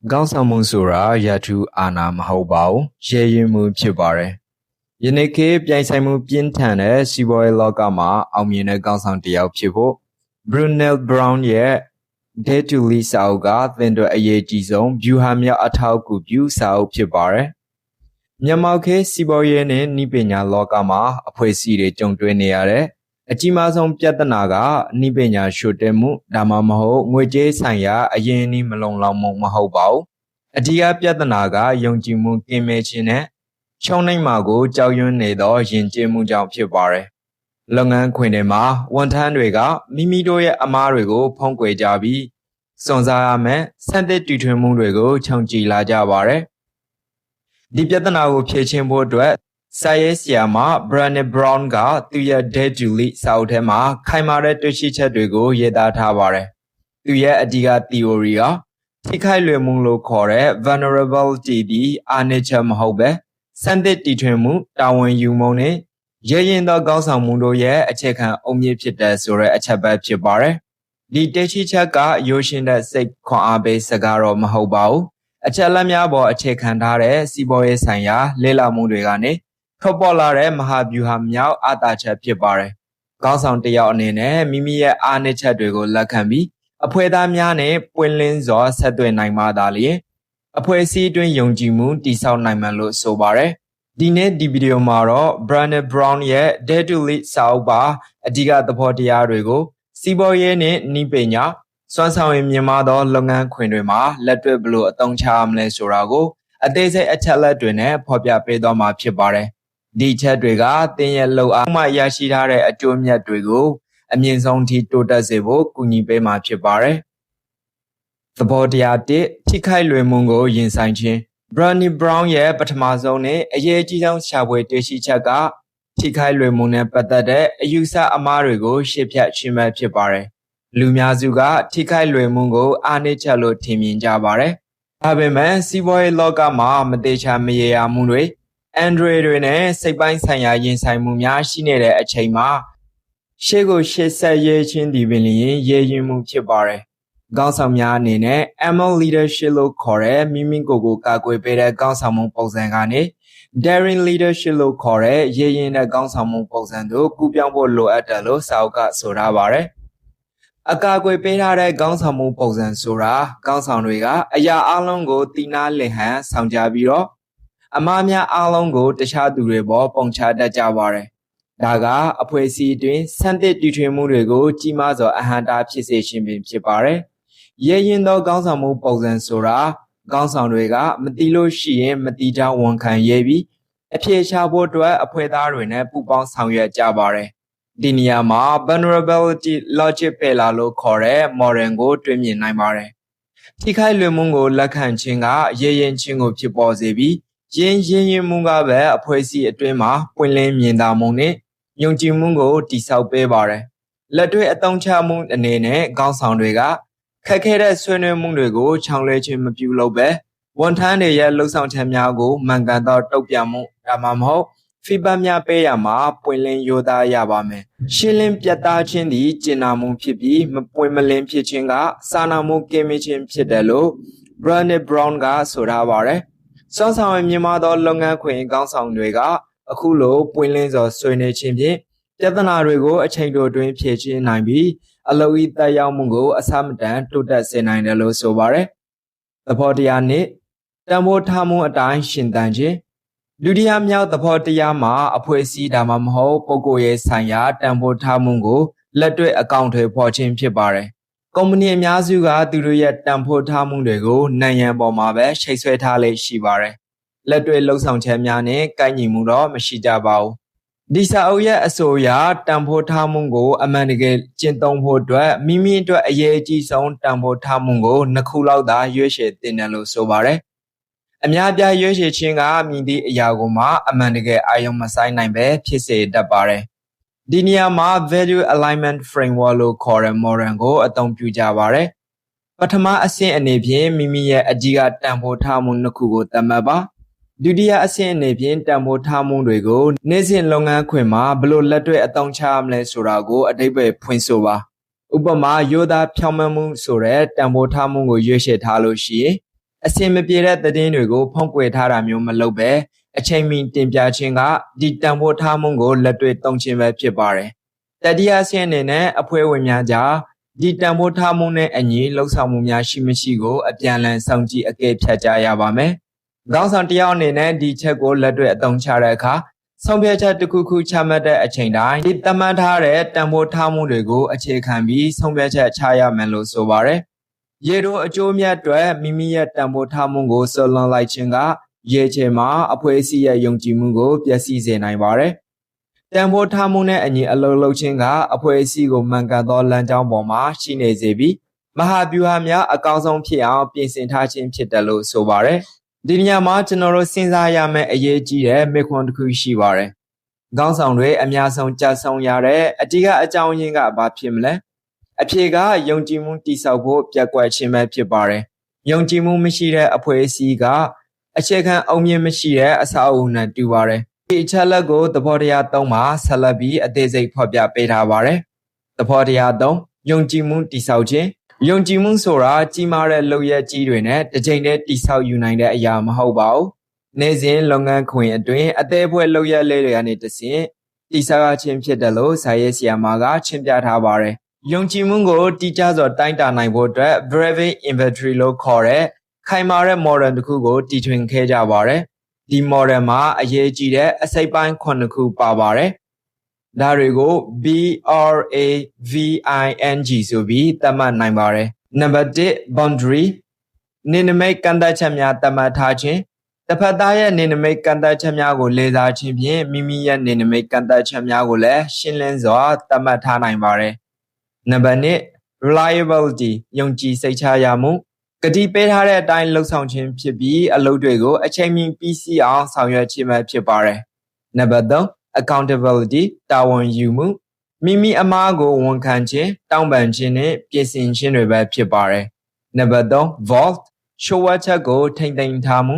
Gao Samun Sura Yatu Ana Mahobao, Yeyimu Chibare. Yeneke Piaisamu Pintane, Siboy Logama, Amina Gansang Diao Chibo, Brunel Brown ye, De to Li Sauga, Vendo Aye Gizon, Buhamia Atauku Bu Sao Chibare. Nyamauke Siboyene Nipenya Logama, a poesy Jongdueneare, a Jimazon Piatanaga, Nipenya Shotemu, Damamaho, Muje Sanya, a Yeni Malong Lamong Mahobao, a Dia Piatanaga, Yongjimu Kimechine, Chonai Mago, Jaoyun Nedo, Jinjimu Jao Pibare. Longan Quinema, one Tandrega, Mimidoya Amarigo, Ponque Jabi, Sonzayame, Sante Tutumurego, Chongji La Javare. Dipiatanago Pichimbo Duet, Sayes Yama, Brane Brown Ga, Tuya De Julie, Southema, Kaimare Tushicha Dugo, Yeda Tavare. Tuya Adiga Theoria, Tikai Lemulo Core, Venerable TD, Anicha Mahobe, Sande Titremu, Tawan Yumone, Jayin the Gausa Mundo ye, a check Omni Pita Sura, a chabab chibare. Di Techichaka, Yoshinda Sek Koabe Sagaro Mahobao. A chalamia bo a check handare, Siboye Sanya, Lela Mudegane, Topolare, Mahabuham Yao, Atacha Pibare. Gausang de Yaonene, Mimia Anicha Dugo Lakambi, a Pueda Miane, Puenlinzo, Sadwe Naimadali, a poesy doing Yongjimu, Di Sao Naimalo Sobare, Dine Di Video Maro, Brane Brown ye, De to Lit Sauba, a Diga the Portia Rego, Siboye Nipenya. Swansao in Yamado, Longan Quindrima, Letre Blue, Tong Chamle Surago, a daisy a tella dune, Popia Pedoma Pibare. Di Chadriga, Tenya Lo Ama Yashidare, a Jumia Drigo, a Mienzon T. Tota Zevo, Kunibema Pibare. The Portiate, Tikai Luemungo, Yin Sanchin, Brownie Brown ye, Patamazone, a ye Jizon Shawe Deshi Chaga, Tikai Luemune Patade, a Yusa Amarigo, Shipya Chima Pibare. Lumiazuga, Tikai Luemungo, Anichalo Timin Jabare. Abeman, Siboy Logama, Madecha Mea Munwe, Andre Rene, Sebain Sanya Yin Simumia, Shinere a Chema. Shego Shesa Ye Chin Divini, Ye Yimu Chibare. Gansamia Nene, Emil Leader Shilo Kore, Mimingo Gagwe Beda Gansamu Pozangane, Daring Leader Shilo Kore, Ye Yin a Gansamu Pozando, Gubiambo Lo Atalo, Sauga Sorabare. A Gagwe Beda Gansamu Pozan Sura, Gansanriga, Aya Alongo, Tina Lehan, Sanjabiro, Amamia Alongo, Teshadurebo, Poncha da Javare. Daga, a poesy doing Sante Dutremurego, Jimazo, a hand up cessation in Chipare. Ye no Gansamu Pozan Sura, Gansanriga, Matilo Shien, Matija one can yebi, a Piechabo dwa a Puedarine, Pupon Sanya Javare. Diniama, vulnerability, logic pelalo core, morengo, dreaming naimare. Tikai Lumungo, Lakan Chinga, Yen Chingo Chipozebi, Yen Mungabe, a poesy a dreamer, Puenlem Yendamone, Yongji Mungo, Disau Bebare. Letwe a Tongcha Moon and Nene, Gansandrega, Kakeda Swene Mundego, Changlech Mapulobe, one time the yellow sound Tamiago, Manganda Topiamo, Ramamo. Fibamia Payama, Puelen Yoda Yabame. Shilling Piata Chindi, Jinamu Pipi, Puemelin Pichinga, Sanamu Kimichin Pidelo, Brande Brownga, Sodavare. Sonsa Mimado Longa Queen Gansangwega, a Kulo, Puelens or Swene Chimpi, Jatana Rego, a chango doing Pichi 9B, a Loita Yamungo, a Samdan, to that Senine Sobare. The Portiani, Damo Tamu a dine Shindanji. Ludia Miao the Portiama, a poesy damamho, Pogoye Sanya, Tambo Tamungo, Letre account of Porchin Pibare. Company Miazuga, Duria Tampo Tamundego, Naya Bomabe, Shakespeare Shibare. Letre Losang Chamiane, Kanyi Muro, Mashijabao. Disa Oya Asoya, Tampo Tamungo, Amanigate, Chinton Podra, Mimi to a Yeji Son, Tampo Tamungo, Nakula da Yushe Dinalo Sobare. Amyabia Yoshi Chinga, Mindi Yagoma, Amanige Ayom Masai Naime, Pise Dabare. Diniama Value Alignment Framework Core Morango, Atom Pujavare. Patama Asin and Napian, Mimia Ajiga Tampo Tamun Nakugo Tamaba. Dudia Asin Napian, Tampo Tamun Rego, Nezin Longa Quema, Below Letter Atom Chamle Surago, a debe Puinsova. Ubama Yoda Pyamamu Sore, Tampo Tamungo Yoshi Talo Shi. အစင်မပြေတဲ့သတင်းတွေကိုဖုံးကွယ်ထားတာမျိုးမလုပ်ပဲအချိန်မီတင်ပြခြင်းကဒီတန်ဖိုးထားမှုကိုလက်တွေ့သုံးခြင်းပဲဖြစ်ပါတယ်။တတိယဆင့်အနေနဲ့အဖွဲ့ဝင်များကြားဒီတန်ဖိုးထားမှုနဲ့အညီလှုပ်ဆောင်မှုများရှိမရှိကိုအပြန်အလှန်စောင့်ကြည့်အကဲဖြတ်ကြရပါမယ်။ခေါင်းဆောင်တယောက်အနေနဲ့ဒီချက်ကိုလက်တွေ့အသုံးချတဲ့အခါဆုံးဖြတ်ချက်တစ်ခုခုချမှတ်တဲ့အချိန်တိုင်းဒီသတ်မှတ်ထားတဲ့တန်ဖိုးထားမှုတွေကိုအခြေခံပြီးဆုံးဖြတ်ချက်ချရမယ်လို့ဆိုပါတယ်။ရေတို့အကျိုးမြတ်အတွက်မိမိရဲ့တန်ဖိုးထားမှုကိုဆွလွန်လိုက်ခြင်းကရေချေမှာအဖွဲ့အစည်းရဲ့ယုံကြည်မှုကိုပျက်စီးစေနိုင်ပါတယ်။တန်ဖိုးထားမှုနဲ့အညီအလုပ်လုပ်ခြင်းကအဖွဲ့အစည်းကိုမှန်ကန်သောလမ်းကြောင်းပေါ်မှာရှိနေစေပြီးမဟာဗျူဟာများအကောင်းဆုံးဖြစ်အောင်ပြင်ဆင်ထားခြင်းဖြစ်တယ်လို့ဆိုပါတယ်။ဒီနေရာမှာကျွန်တော်တို့စဉ်းစားရမယ့်အရေးကြီးတဲ့မေးခွန်းတစ်ခုရှိပါတယ်။ခေါင်းဆောင်တွေအများဆုံးကြဆုံရတဲ့အတိကအကြောင်းရင်းကဘာဖြစ်မလဲ။အဖြေကယုံကြည်မှုတည်ဆောက်ဖို့ပြက်ကွက်ခြင်းပဲဖြစ်ပါတယ်။ယုံကြည်မှုမရှိတဲ့အဖွဲ့အစည်းကအခြေခံအုံမြင့်မရှိတဲ့အဆောက်အဦနဲ့တူပါတယ်။ဒီအချက်လက်ကိုသဘောတရား၃မှာဆက်လက်ပြီးအသေးစိတ်ဖော်ပြပေးထားပါတယ်။သဘောတရား၃ယုံကြည်မှုတည်ဆောက်ခြင်းယုံကြည်မှုဆိုတာကြီးမားတဲ့လုပ်ရက်ကြီးတွေနဲ့တစ်ချိန်တည်းတည်ဆောက်ယူနိုင်တဲ့အရာမဟုတ်ပါဘူး။နေ့စဉ်လုပ်ငန်းခွင်အတွင်းအသေးအဖွဲလုပ်ရက်လေးတွေကနေတဆင့်တည်ဆောက်ခြင်းဖြစ်တယ်လို့ဇာယေဆီယာမာကရှင်းပြထားပါတယ်။ယုံကြည်မှုကိုတည်ကြစွာတိုင်းတာနိုင်ဖို့အတွက် Brave Inventory လို့ခေါ်တဲ့ခိုင်မာတဲ့ model တစ်ခုကိုတည်ထွင်ခဲ့ကြပါတယ်။ဒီ model မှာအရေးကြီးတဲ့အစိတ်ပိုင်း9ခုပါပါတယ်။ဒါတွေကို BRAVING ဆိုပြီးသတ်မှတ်နိုင်ပါတယ်။နံပါတ်1 boundary နေနမိတ်ကန့်သတ်ချက်များသတ်မှတ်ထားခြင်းတစ်ဖက်သားရဲ့နေနမိတ်ကန့်သတ်ချက်များကိုလေးစားခြင်းဖြင့်မိမိရဲ့နေနမိတ်ကန့်သတ်ချက်များကိုလည်းရှင်းလင်းစွာသတ်မှတ်ထားနိုင်ပါတယ်။နံပါတ်2 reliability ယုံကြည်စိတ်ချရမှုကတိပေးထားတဲ့အတိုင်းလှုပ်ဆောင်ခြင်းဖြစ်ပြီးအလုပ်တွေကိုအချိန်မီပြီးစီးအောင်ဆောင်ရွက်ခြင်းပဲဖြစ်ပါတယ်။နံပါတ်3 accountability တာဝန်ယူမှုမိမိအမှားကိုဝန်ခံခြင်းတောင်းပန်ခြင်းနဲ့ပြင်ဆင်ခြင်းတွေပဲဖြစ်ပါတယ်။နံပါတ်3 vault ချိုးဝှက်ချက်ကိုထိမ့်သိမ်းထားမှု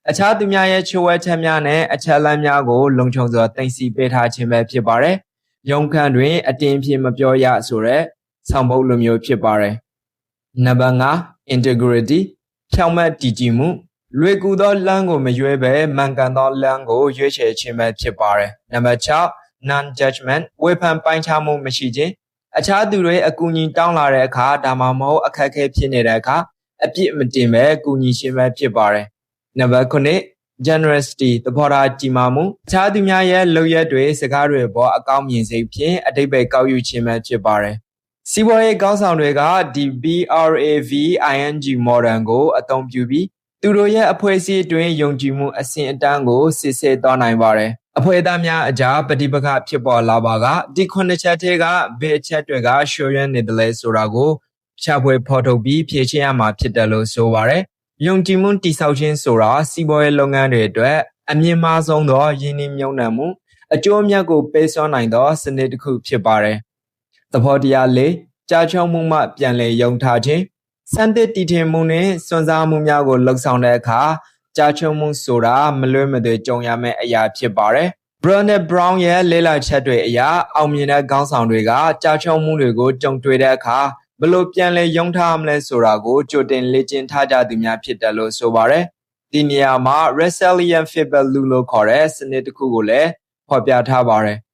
အခြားသူများရဲ့ချိုးဝှက်ချက်များနဲ့အချက်အလက်များကိုလုံခြုံစွာသိမ်းဆည်းပေးထားခြင်းပဲဖြစ်ပါတယ်။ရုံးခန်းတွင်အတင်းဖြစ်မပြောရဆိုတဲ့ဆောင်ပုဒ်လိုမျိုးဖြစ်ပါတယ်။နံပါတ်5 integrity ဖြောင့်မတ်တည်ကြည်မှုလွယ်ကူသောလမ်းကိုမရွေးဘဲမှန်ကန်သောလမ်းကိုရွေးချယ်ခြင်းပဲဖြစ်ပါတယ်။နံပါတ်6 non judgment ဝေဖန်ပိုင်းခြားမှုမရှိခြင်းအခြားသူတွေအကူအညီတောင်းလာတဲ့အခါဒါမှမဟုတ်အခက်အခဲဖြစ်နေတဲ့အခါအပြစ်မတင်ပဲကူညီခြင်းပဲဖြစ်ပါတယ်။နံပါတ်9 generosity သဘောထားကြီးမားမှုအခြားသူများရဲ့လုပ်ရက်တွေစကားတွေပေါ်အကောင်းမြင်စိတ်ဖြင့်အတိတ်ပဲကောက်ယူခြင်းပဲဖြစ်ပါတယ်။စီးပွားရေးကောင်းဆောင်တွေကဒီ BRAVING model ကိုအသုံးပြုပြီးသူတို့ရဲ့အဖွဲ့အစည်းအတွင်းယုံကြည်မှုအဆင့်အတန်းကိုစစ်ဆေးသွားနိုင်ပါတယ်။အဖွဲ့သားများအကြားပဋိပက္ခဖြစ်ပေါ်လာပါကဒီ9ချက်ထဲကဘယ်ချက်တွေကရှုံးရနေတယ်လဲဆိုတာကိုရှာဖွေဖော်ထုတ်ပြီးဖြေရှင်းရမှာဖြစ်တယ်လို့ဆိုပါတယ်။ယုံကြည်မှုတည်ဆောက်ခြင်းဆိုတာစီးပွားရေးလုပ်ငန်းတွေအတွက်အမြင့်မားဆုံးသောယင်းနှိမ့်မြုံနှံမှုအကျိုးအမြတ်ကိုပေးစွမ်းနိုင်သောစနစ်တစ်ခုဖြစ်ပါတယ်။သဘောတရား၄ကြာချုံမှုမှပြန်လည်ယုံထားခြင်းစံသစ်တည်ထင်မှုနဲ့စွန့်စားမှုများကိုလှုပ်ဆောင်တဲ့အခါကြာချုံမှုဆိုတာမလွဲမသွေကြုံရမယ့်အရာဖြစ်ပါတယ်။ Brown ရဲ့လေ့လာချက်တွေအရအောင်မြင်တဲ့ခေါင်းဆောင်တွေကကြာချုံမှုတွေကိုကြုံတွေ့တဲ့အခါဘယ်လိုပြန်လည်ယုံထားမလဲဆိုတာကိုကြိုတင်လေ့ကျင့်ထားကြသူများဖြစ်တယ်လို့ဆိုပါတယ်။ဒီနေရာမှာ resilient feedback loop လို့ခေါ်တဲ့စနစ်တစ်ခုကိုလည်းဖော်ပြထားပါတယ်။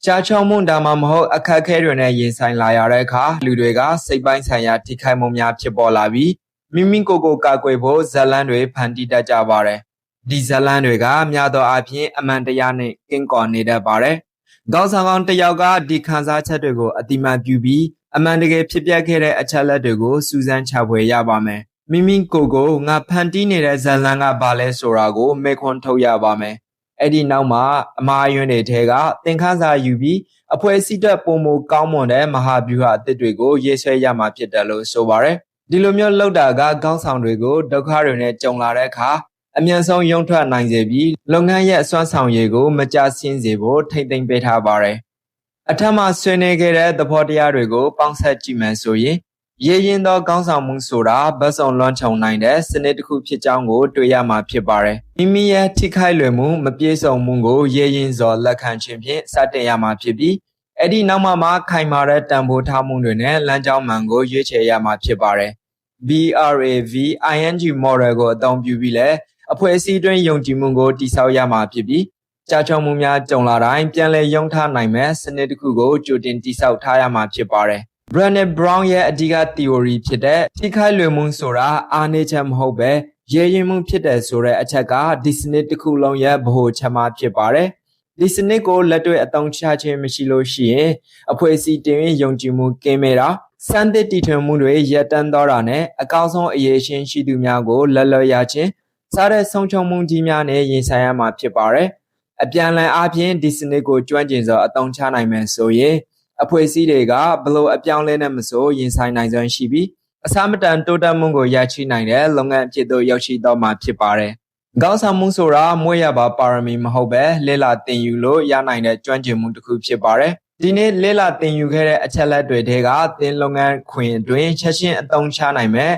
ကြာချုံမှုဒါမှမဟုတ်အခက်အခဲတွေနဲ့ရင်ဆိုင်လာရတဲ့အခါလူတွေကစိတ်ပိုင်းဆိုင်ရာထိခိုက်မှုများဖြစ်ပေါ်လာပြီးမိမိကိုယ်ကိုကာကွယ်ဖို့ဇာတ်လမ်းတွေဖန်တီးတတ်ကြပါတယ်။ဒီဇာတ်လမ်းတွေကများသောအားဖြင့်အမှန်တရားနဲ့ကင်းကွာနေတတ်ပါတယ်။ခေါင်းဆောင်ကောင်းတစ်ယောက်ကဒီခံစားချက်တွေကိုအတိမတ်ပြုပြီးအမှန်တကယ်ဖြစ်ပျက်ခဲ့တဲ့အချက်လက်တွေကိုစူးစမ်းချဖွေရပါမယ်။မိမိကိုယ်ကိုငါဖန်တီးနေတဲ့ဇာတ်လမ်းကဘာလဲဆိုတာကိုမေးခွန်းထုတ်ရပါမယ်။အဲ့ဒီနောက်မှာအမှားအယွင်းတွေထဲကသင်ခန်းစာယူပြီးအဖွဲ့အစည်းတက်ပုံမကောင်းမွန်တဲ့မဟာဗျူဟာအသစ်တွေကိုရေးဆွဲရမှာဖြစ်တယ်လို့ဆိုပါတယ်။ဒီလိုမျိုးလောက်တာကခေါင်းဆောင်တွေကိုဒုက္ခတွေနဲ့ကြုံလာတဲ့အခါအမြန်ဆုံးရုံထွက်နိုင်စေပြီးလုပ်ငန်းရဲ့အစွမ်းဆောင်ရည်ကိုမကျဆင်းစေဖို့ထိမ့်သိမ်းပေးထားပါတယ်။အထက်မှာဆွေးနွေးခဲ့တဲ့သဘောတရားတွေကိုပေါင်းစပ်ကြည့်မယ်ဆိုရင်ရေရင်သောခေါင်းဆောင်မှုဆိုတာဗတ်စုံလွှမ်းခြုံနိုင်တဲ့စနစ်တစ်ခုဖြစ်ကြောင်းကိုတွေ့ရမှာဖြစ်ပါတယ်။မိမိရဲ့ထိခိုက်လွယ်မှုမပြေဆုံးမှုကိုရေရင်စွာလက်ခံခြင်းဖြင့်စတင်ရမှာဖြစ်ပြီးအဲ့ဒီနောက်မှခိုင်မာတဲ့တန်ဖိုးထားမှုတွေနဲ့လမ်းကြောင်းမှန်ကိုရွေးချယ်ရမှာဖြစ်ပါတယ်။ BRAVING model ကိုအသုံးပြုပြီးလဲအဖွဲ့အစည်းတွင်ယုံကြည်မှုကိုတည်ဆောက်ရမှာဖြစ်ပြီးကြာချုံမှုများကြုံလာတိုင်းပြန်လည်ယုံထားနိုင်မဲ့စနစ်တစ်ခုကိုကြိုတင်တည်ဆောက်ထားရမှာဖြစ်ပါတယ်။ Brené Brown ရဲ့အဓိက theory ဖြစ်တဲ့ထိခိုက်လွယ်မှုဆိုတာအားနည်းချက်မဟုတ်ပဲရဲရင်မှုဖြစ်တယ်ဆိုတဲ့အချက်ကဒီစနစ်တစ်ခုလုံးရဲ့ဗဟိုချက်မှဖြစ်ပါတယ်။ဒီစနစ်ကိုလက်တွေ့အသုံးချခြင်းမရှိလို့ရှိရင်အဖွဲ့အစည်းတွင်ယုံကြည်မှုကင်းမဲ့တာစံသစ်တည်ထွင်မှုတွေရပ်တန့်သွားတာနဲ့အကောင်းဆုံးအရေးရှင်ရှိသူများကိုလက်လွတ်ရခြင်းစားတဲ့ဆုံးချုံမှုကြီးများနဲ့ရင်ဆိုင်ရမှာဖြစ်ပါတယ်။အပြန်အလှန်အားဖြင့်ဒီစနစ်ကိုကျွမ်းကျင်စွာအသုံးချနိုင်မယ်ဆိုရင်အဖွဲ့အစည်းတွေကဘလို့အပြောင်းလဲနဲ့မဆိုရင်ဆိုင်နိုင်စွမ်းရှိပြီးအစမတန်တိုးတက်မှုကိုရရှိနိုင်တဲ့လုပ်ငန်းအဖြစ်သို့ရောက်ရှိတော့မှာဖြစ်ပါတယ်။ကောင်းဆောင်မှုဆိုတာမွေးရပါပါရမီမဟုတ်ပဲလေ့လာသင်ယူလို့ရနိုင်တဲ့ကျွမ်းကျင်မှုတစ်ခုဖြစ်ပါတယ်။ဒီနေ့လေ့လာသင်ယူခဲ့တဲ့အချက်လက်တွေထဲကသင်လုပ်ငန်းခွင်အတွင်းချက်ချင်းအသုံးချနိုင်မဲ့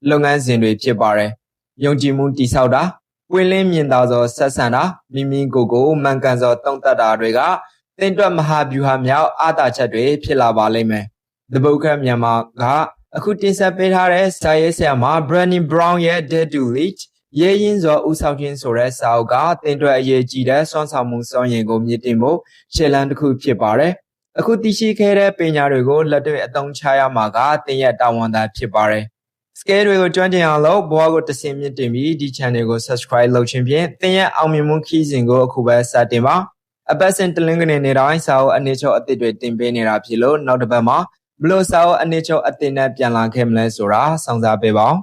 လုပ်ငန်းစဉ်တွေဖြစ်ပါတယ်။ယုံကြည်မှုတည်ဆောက်တာပွင့်လင်းမြင်သာစွာဆက်ဆံတာမိမိကိုယ်ကိုမှန်ကန်စွာသုံးသပ်တာတွေကသင်အတွက်မဟာဗျူဟာမြောက်အားသာချက်တွေဖြစ်လာပါလိမ့်မယ်။ The Book of Myanmar ကအခုတင်ဆက်ပေးထားတဲ့စာရေးဆရာမ Brené Brown ရဲ့ Dare to Lead ရဲရင်းစွာဦးဆောင်ခြင်းဆိုတဲ့စာအုပ်ကသင်အတွက်အရေးကြီးတဲ့စွမ်းဆောင်မှုစွမ်းရည်ကိုမြင့်တင်ဖို့ရှေ့လန်းတစ်ခုဖြစ်ပါတယ်။အခုသိရှိခဲ့တဲ့ပညာတွေကိုလက်တွေ့အသုံးချရမှာကသင်ရဲ့တာဝန်သာဖြစ်ပါတယ်။ Scale တွေကိုကျွမ်းကျင်အောင်လို့ဘဝကိုတဆင့်မြင့်တင်ပြီးဒီ channel ကို subscribe လုပ်ခြင်းဖြင့်သင်ရဲ့အောင်မြင်မှုခီးစဉ်ကိုအခုပဲစတင်ပါ။အပတ်စဉ်တလင်းကနေနေတိုင်းစာအုပ်အနေချုပ်အသစ်တွေတင်ပေးနေတာဖြစ်လို့နောက်တစ်ပတ်မှာဘလို့စာအုပ်အနေချုပ်အသစ်နဲ့ပြန်လာခဲ့မလဲဆိုတာစောင့်စားပေးပါဦး